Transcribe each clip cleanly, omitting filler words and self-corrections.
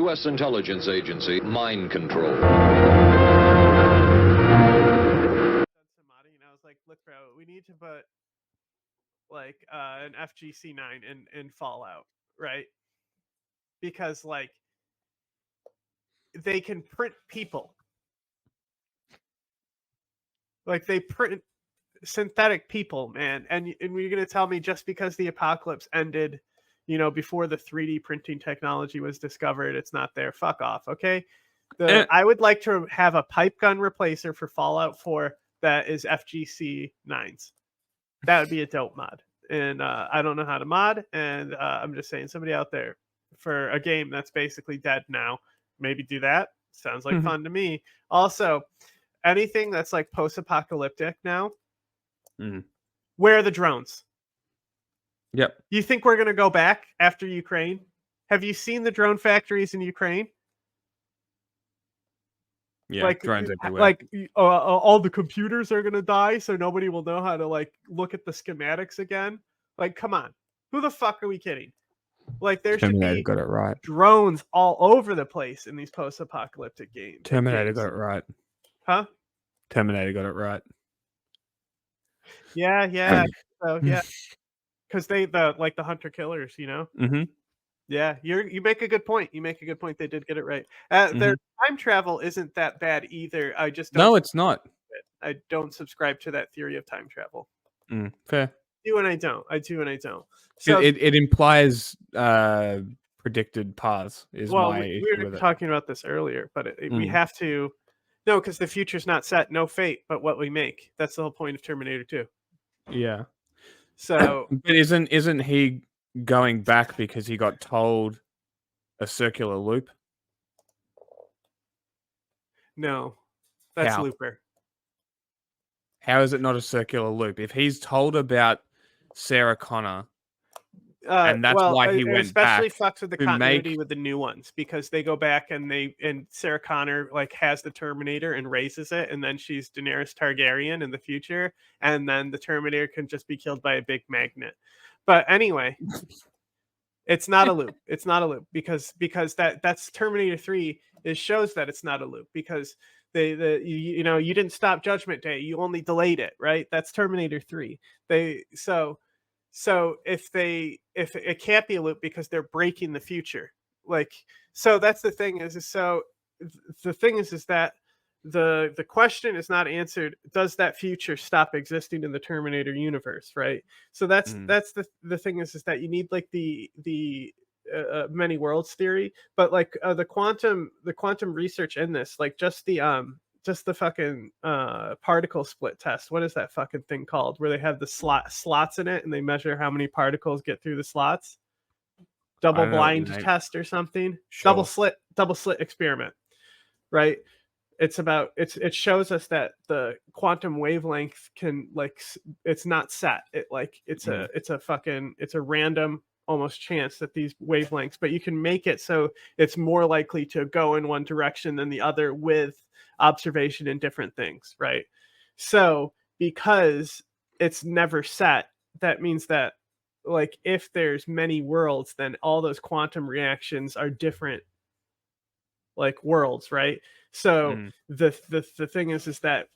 U.S. intelligence agency, mind control. I was like, look, bro, we need to put like an FGC9 in Fallout, right? Because like they can print people. Like they print synthetic people, man. And you're gonna tell me just because the apocalypse ended, before the 3D printing technology was discovered, it's not there. Fuck off, okay? I would like to have a pipe gun replacer for Fallout 4 that is FGC 9s. That would be a dope mod. And I don't know how to mod, and I'm just saying, somebody out there for a game that's basically dead now, maybe do that. Sounds like fun to me. Also, anything that's like post-apocalyptic now, where are the drones? Yep. You think we're going to go back after Ukraine? Have you seen the drone factories in Ukraine? Yeah, like drones everywhere. Like all the computers are going to die, so nobody will know how to like look at the schematics again. Like, come on. Who the fuck are we kidding? Like, there should be got it right. drones all over the place in these post-apocalyptic games. Terminator got it right. Huh? Terminator got it right. Yeah. So yeah, because the hunter killers, Mm-hmm. Yeah, you make a good point. You make a good point. They did get it right. Their time travel isn't that bad either. I just don't. No, it's not. I don't subscribe to that theory of time travel. Fair. I do and I don't. So it implies predicted paths. We were talking about this earlier, but we have to. No, because the future's not set. No fate, but what we make. That's the whole point of Terminator 2. Yeah. So, but isn't he going back because he got told a circular loop? No, that's Looper. How is it not a circular loop? If he's told about Sarah Connor, and that's why he went especially back, fucks with the continuity with the new ones, because they go back and Sarah Connor like has the Terminator and raises it, and then she's Daenerys Targaryen in the future, and then the Terminator can just be killed by a big magnet. But anyway, it's not a loop. It's not a loop because that's Terminator 3. It shows that it's not a loop because you didn't stop Judgment Day. You only delayed it, right? That's Terminator 3. So if it can't be a loop because they're breaking the future, like, so that's the thing is that the question is not answered. Does that future stop existing in the Terminator universe, right? So that's the thing is that you need like the many worlds theory, but like the quantum research in this, like just the fucking particle split test. What is that fucking thing called? Where they have the slots in it and they measure how many particles get through the slots. Double blind test or something. Sure. Double slit experiment. Right? It shows us that the quantum wavelength can, like, it's not set. It's a random almost chance that these wavelengths, but you can make it so it's more likely to go in one direction than the other with observation in different things, right? So because it's never set, that means that, like, if there's many worlds, then all those quantum reactions are different, like, worlds, right? So the thing is that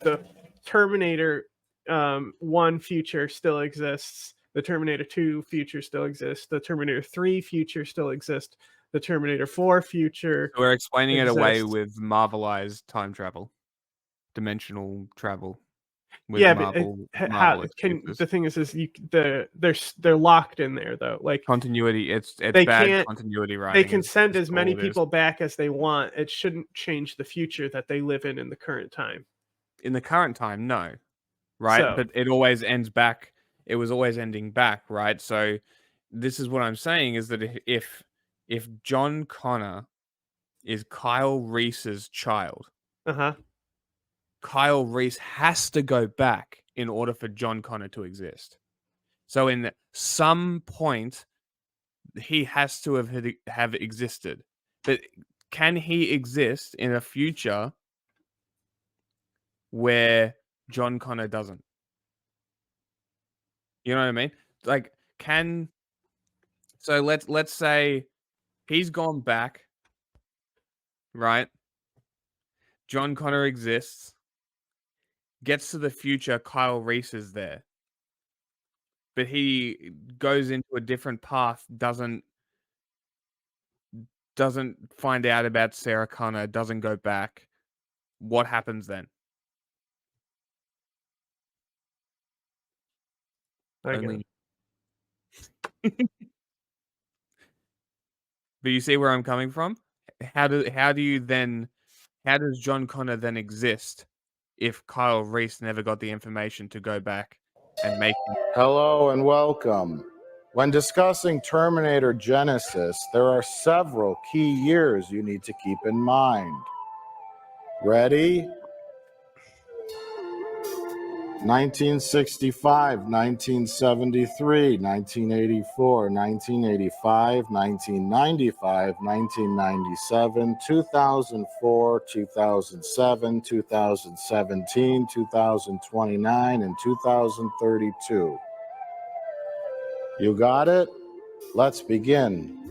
the Terminator 1 future still exists. The Terminator 2 future still exists. The Terminator 3 future still exists. The Terminator 4 future. So we're explaining it away with Marvelized time travel, dimensional travel. Yeah, but the thing is they're locked in there though. Like continuity, it's bad continuity writing. They can send as many people back as they want. It shouldn't change the future that they live in the current time. In the current time, no, right? But it always ends back. It was always ending back, right? So this is what I'm saying is that if John Connor is Kyle Reese's child, Kyle Reese has to go back in order for John Connor to exist. So in some point, he has to have existed. But can he exist in a future where John Connor doesn't? You know what I mean? Like, so let's say he's gone back right? John Connor exists. Gets to the future, Kyle Reese is there. But he goes into a different path, doesn't find out about Sarah Connor, doesn't go back. What happens then? Only... But you see where I'm coming from? How does John Connor then exist if Kyle Reese never got the information to go back and make him? Hello and welcome. When discussing Terminator Genesis, there are several key years you need to keep in mind. Ready? 1965, 1973, 1984, 1985, 1995, 1997, 2004, 2007, 2017, 2029, and 2032. You got it? Let's begin.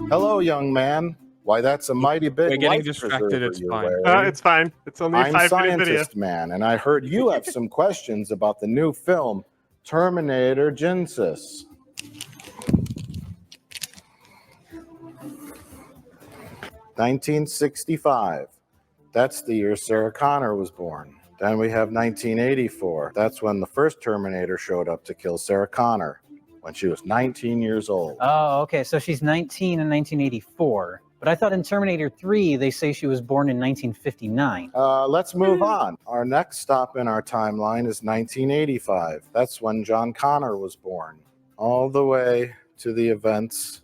Hello, young man. Why, that's a mighty big We're getting life distracted. preserver It's you're fine. wearing. It's fine. It's only a I'm 5-minute video. Scientist Man, and I heard you have some questions about the new film, Terminator Genesis. (1965). That's the year Sarah Connor was born. Then we have 1984. That's when the first Terminator showed up to kill Sarah Connor, when she was 19 years old. Oh, okay. So she's 19 in 1984. But I thought in Terminator 3, they say she was born in 1959. Let's move on. Our next stop in our timeline is 1985. That's when John Connor was born. All the way to the events.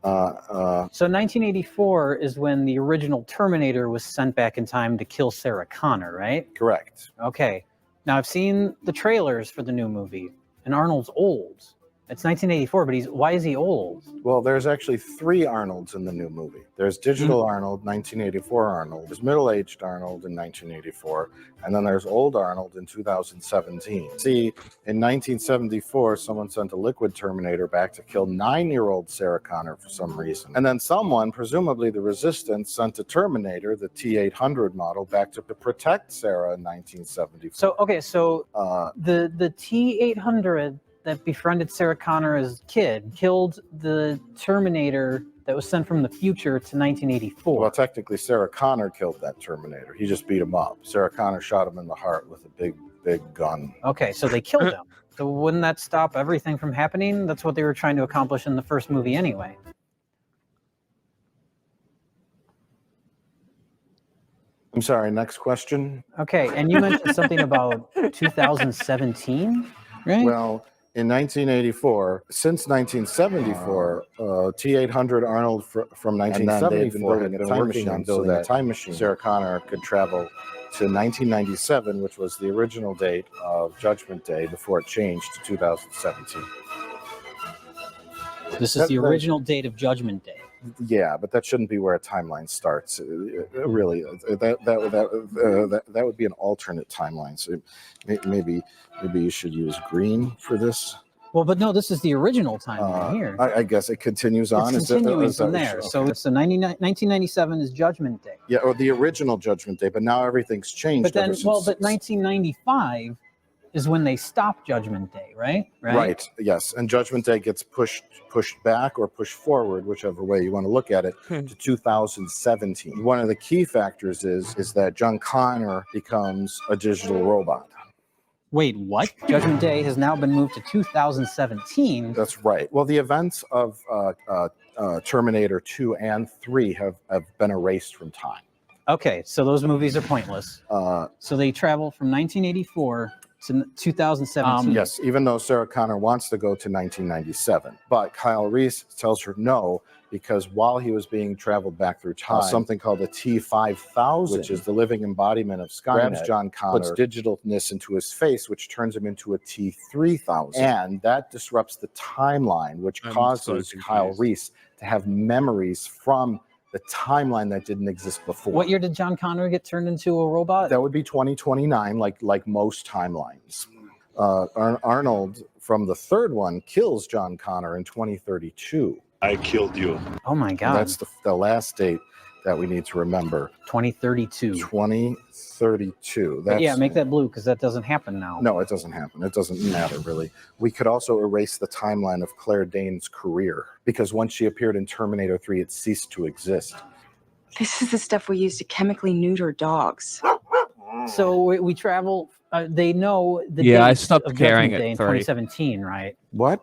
So 1984 is when the original Terminator was sent back in time to kill Sarah Connor, right? Correct. Okay. Now, I've seen the trailers for the new movie, and Arnold's old. It's 1984, but why is he old? Well, there's actually 3 Arnolds in the new movie. There's Digital Arnold, 1984 Arnold. There's Middle-Aged Arnold in 1984. And then there's Old Arnold in 2017. See, in 1974, someone sent a liquid Terminator back to kill 9-year-old Sarah Connor for some reason. And then someone, presumably the Resistance, sent a Terminator, the T-800 model, back to protect Sarah in 1974. So, okay, so the T-800 that befriended Sarah Connor as a kid killed the Terminator that was sent from the future to 1984. Well, technically, Sarah Connor killed that Terminator. He just beat him up. Sarah Connor shot him in the heart with a big gun. Okay, so they killed him. So wouldn't that stop everything from happening? That's what they were trying to accomplish in the first movie anyway. I'm sorry, next question. Okay, and you mentioned something about 2017, right? Well, in 1984, since 1974, T-800 Arnold from 1974 had been working on building a time machine. Sarah Connor could travel to 1997, which was the original date of Judgment Day before it changed to 2017. This is the original date of Judgment Day. Yeah, but that shouldn't be where a timeline starts. Really, that would be an alternate timeline. So maybe you should use green for this. Well, but no, this is the original timeline here. I guess it continues on. It's continuing from there. Okay. So it's 1997 is Judgment Day. Yeah, or the original Judgment Day, but now everything's changed. But then, but 1995 is when they stop Judgment Day, right? Right. Yes, and Judgment Day gets pushed back or pushed forward, whichever way you want to look at it, to 2017. One of the key factors is that John Connor becomes a digital robot. Wait, what? Judgment Day has now been moved to 2017. That's right. Well, the events of Terminator 2 and 3 have been erased from time. Okay, so those movies are pointless. So they travel from 1984 to 2017. Yes, even though Sarah Connor wants to go to 1997. But Kyle Reese tells her no, because while he was being traveled back through time, something called the T-5000, which is the living embodiment of Skynet, grabs John Connor, puts digitalness into his face, which turns him into a T-3000. And that disrupts the timeline, which causes Kyle Reese to have memories from the timeline that didn't exist before. What year did John Connor get turned into a robot? That would be 2029, like most timelines. Arnold from the third one kills John Connor in 2032. I killed you. Oh my God. That's the last date that we need to remember. 2032. 2032. Yeah, make that blue because that doesn't happen now. No, it doesn't happen. It doesn't matter, really. We could also erase the timeline of Claire Danes' career because once she appeared in Terminator 3, it ceased to exist. This is the stuff we use to chemically neuter dogs. So we travel. They know the Yeah, I dates stopped of caring Judgment at Day in 3. 2017, right? What?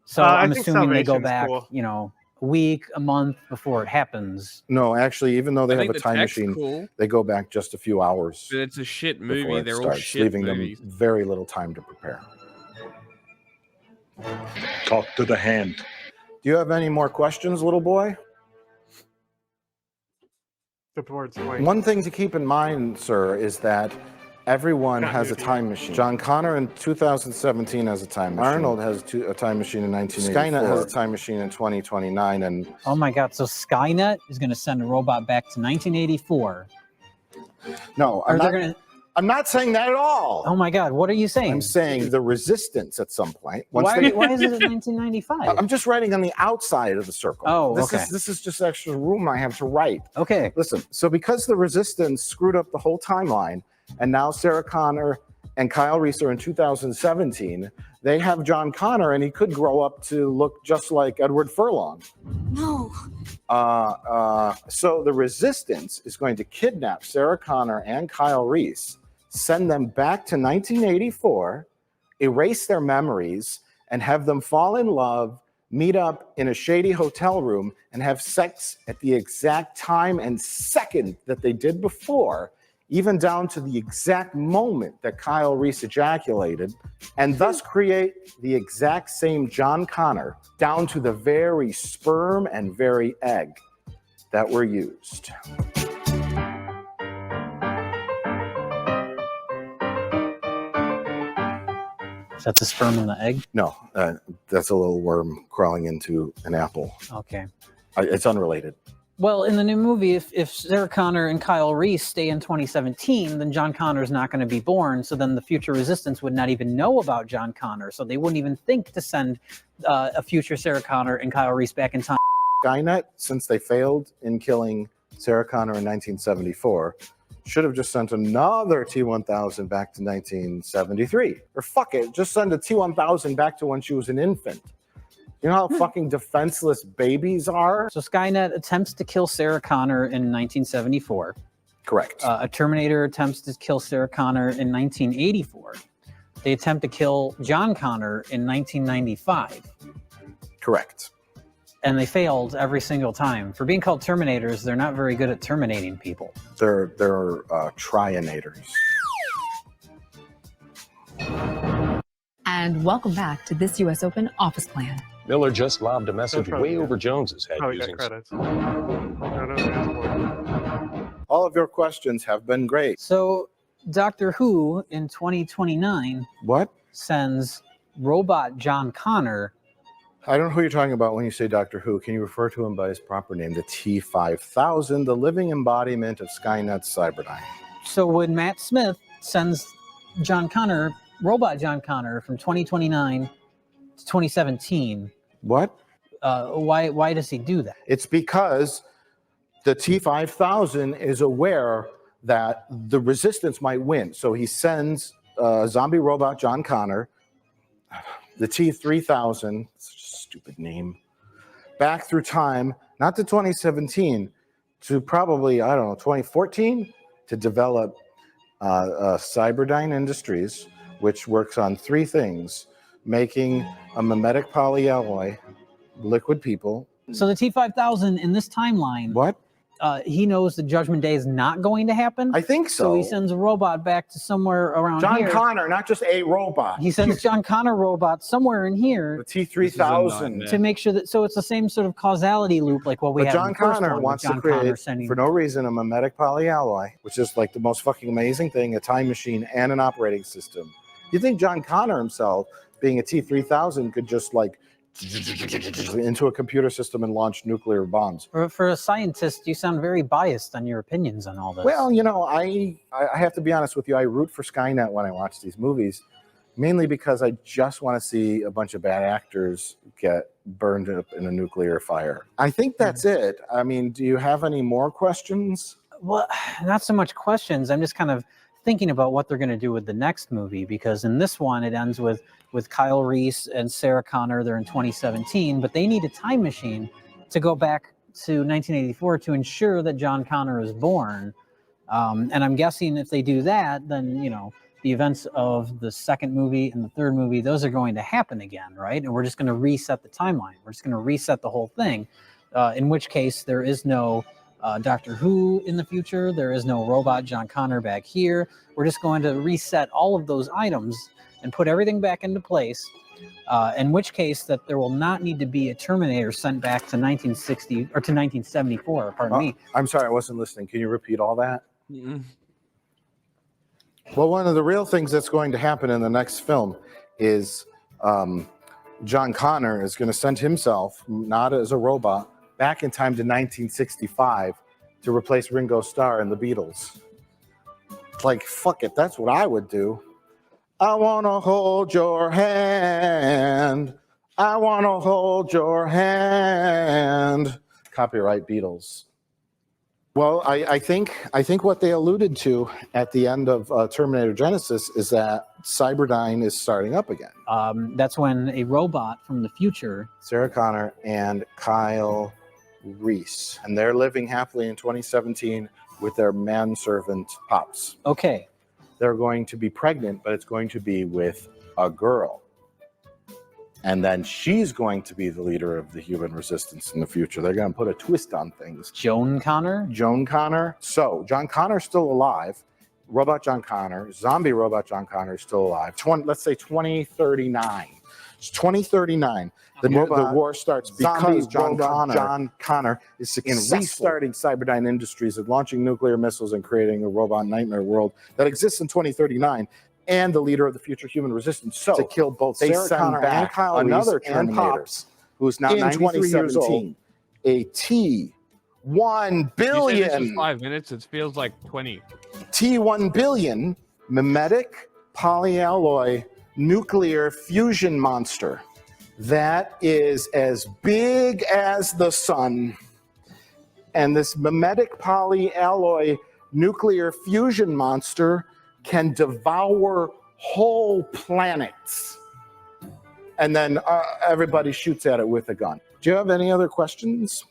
So I I'm think assuming they go Salvation's back, cool. you know, a week, a month before it happens. No, actually, even though they I have think a the time tech's machine, cool, they go back just a few hours but it's a shit before movie. it They're all starts, shit leaving movies. them very little time to prepare. Talk to the hand. Do you have any more questions, little boy? The board's white. One thing to keep in mind, sir, is that everyone Not has new a to you. time machine. John Connor in 2017 has a time machine. Arnold has a time machine in 1984. Skynet has a time machine in 2029, and Oh my God. So Skynet is going to send a robot back to 1984. no, Or they're going to. I'm not saying that at all. Oh my God. What are you saying? I'm saying the resistance at some point. Why is it 1995? I'm just writing on the outside of the circle. Oh, this okay. This is just extra room I have to write. Okay. Listen, so because the resistance screwed up the whole timeline, and now Sarah Connor and Kyle Reese are in 2017, they have John Connor, and he could grow up to look just like Edward Furlong. No. So the resistance is going to kidnap Sarah Connor and Kyle Reese, send them back to 1984, erase their memories, and have them fall in love, meet up in a shady hotel room, and have sex at the exact time and second that they did before, even down to the exact moment that Kyle Reese ejaculated, and thus create the exact same John Connor, down to the very sperm and very egg that were used. Is that the sperm and the egg? No, that's a little worm crawling into an apple. Okay. It's unrelated. Well, in the new movie, if Sarah Connor and Kyle Reese stay in 2017, then John Connor's not going to be born. So then the future resistance would not even know about John Connor. So they wouldn't even think to send a future Sarah Connor and Kyle Reese back in time. Skynet, since they failed in killing Sarah Connor in 1974, should have just sent another T-1000 back to 1973. Or fuck it, just send a T-1000 back to when she was an infant. You know how fucking defenseless babies are? So Skynet attempts to kill Sarah Connor in 1974. Correct. A Terminator attempts to kill Sarah Connor in 1984. They attempt to kill John Connor in 1995. Correct. And they failed every single time. For being called Terminators, they're not very good at terminating people. They're Trionators. And welcome back to this U.S. Open office plan. Miller just lobbed a message probably way good. over Jones's head Probably using got credits. No, there's more. All of your questions have been great. So Doctor Who in 2029 What? sends robot John Connor. I don't know who you're talking about when you say Doctor Who. Can you refer to him by his proper name? The T-5000, the living embodiment of Skynet's Cyberdyne. So when Matt Smith sends John Connor, robot John Connor from 2029 to 2017, What? why does he do that? It's because the T-5000 is aware that the resistance might win. So he sends zombie robot John Connor, the T-3000, such a stupid name, back through time, not to 2017, to probably, 2014, to develop Cyberdyne Industries, which works on three things: making a mimetic polyalloy, liquid people. So the T-5000 in this timeline, What? he knows the Judgment Day is not going to happen. I think so. So he sends a robot back to somewhere around John here. Connor, not just a robot. He sends John Connor robot somewhere in here The T-3000. to make sure that, so it's the same sort of causality loop like what we But have John in the first Connor one, wants with John to create, Connor sending, for no reason, a mimetic polyalloy, which is like the most fucking amazing thing, a time machine and an operating system. You think John Connor himself, being a T-3000, could just like into a computer system and launch nuclear bombs? For a scientist, you sound very biased on your opinions on all this. Well, I have to be honest with you. I root for Skynet when I watch these movies Mainly because I just want to see a bunch of bad actors get burned up in a nuclear fire. I think that's it. I mean, do you have any more questions? Well, not so much questions. I'm just kind of thinking about what they're going to do with the next movie, because in this one it ends with Kyle Reese and Sarah Connor. They're in 2017, but they need a time machine to go back to 1984 to ensure that John Connor is born. And I'm guessing if they do that, then, you know, the events of the second movie and the third movie, those are going to happen again, right? And we're just going to reset the timeline. We're just going to reset the whole thing, in which case there is no Doctor Who in the future. There is no robot John Connor back here. We're just going to reset all of those items and put everything back into place, in which case that there will not need to be a Terminator sent back to 1960 or to 1974, pardon me. I'm sorry, I wasn't listening. Can you repeat all that? Well, one of the real things that's going to happen in the next film is John Connor is going to send himself, not as a robot, back in time to 1965 to replace Ringo Starr in the Beatles. It's like, fuck it, that's what I would do. I want to hold your hand. I want to hold your hand. Copyright Beatles. Well, I think what they alluded to at the end of Terminator Genesis is that Cyberdyne is starting up again. That's when a robot from the future, Sarah Connor and Kyle Reese, and they're living happily in 2017 with their manservant Pops. Okay. They're going to be pregnant, but it's going to be with a girl. And then she's going to be the leader of the human resistance in the future. They're going to put a twist on things. Joan Connor? Joan Connor. So, John Connor's still alive. Robot John Connor, zombie robot John Connor is still alive. Let's say 2039. It's 2039. The war starts because John Connor is successful in restarting Cyberdyne Industries and launching nuclear missiles and creating a robot nightmare world that exists in 2039. And the leader of the future human resistance. So to kill both Sarah Connor and Kyle another Terminator, who's now 93 years old, a T1 billion. You said this was 5 minutes. It feels like 20. T1 billion mimetic polyalloy nuclear fusion monster that is as big as the sun. And this mimetic polyalloy nuclear fusion monster can devour whole planets. And then everybody shoots at it with a gun. Do you have any other questions?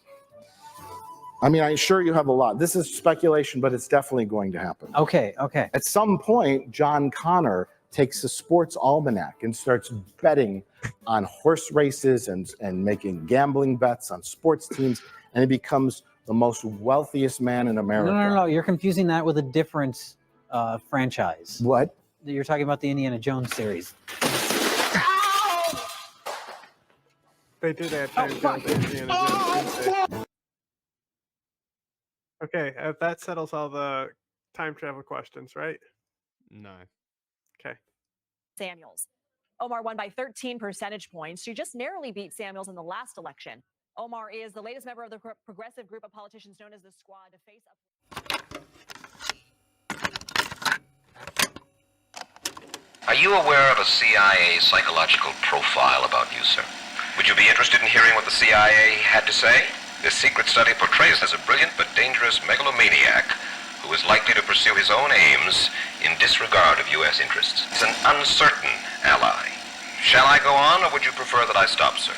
I mean, I'm sure you have a lot. This is speculation, but it's definitely going to happen. Okay. At some point, John Connor takes a sports almanac and starts betting on horse races and making gambling bets on sports teams, and he becomes the most wealthiest man in America. No. You're confusing that with a different franchise. What? You're talking about the Indiana Jones series. They did add time Jones to Indiana Jones. Okay, that settles all the time travel questions, right? No. Okay. Samuels. Omar won by 13 percentage points. She just narrowly beat Samuels in the last election. Omar is the latest member of the progressive group of politicians known as the Squad to face up. Are you aware of a CIA psychological profile about you, sir? Would you be interested in hearing what the CIA had to say? This secret study portrays as a brilliant but dangerous megalomaniac who is likely to pursue his own aims in disregard of U.S. interests. He's an uncertain ally. Shall I go on, or would you prefer that I stop, sir?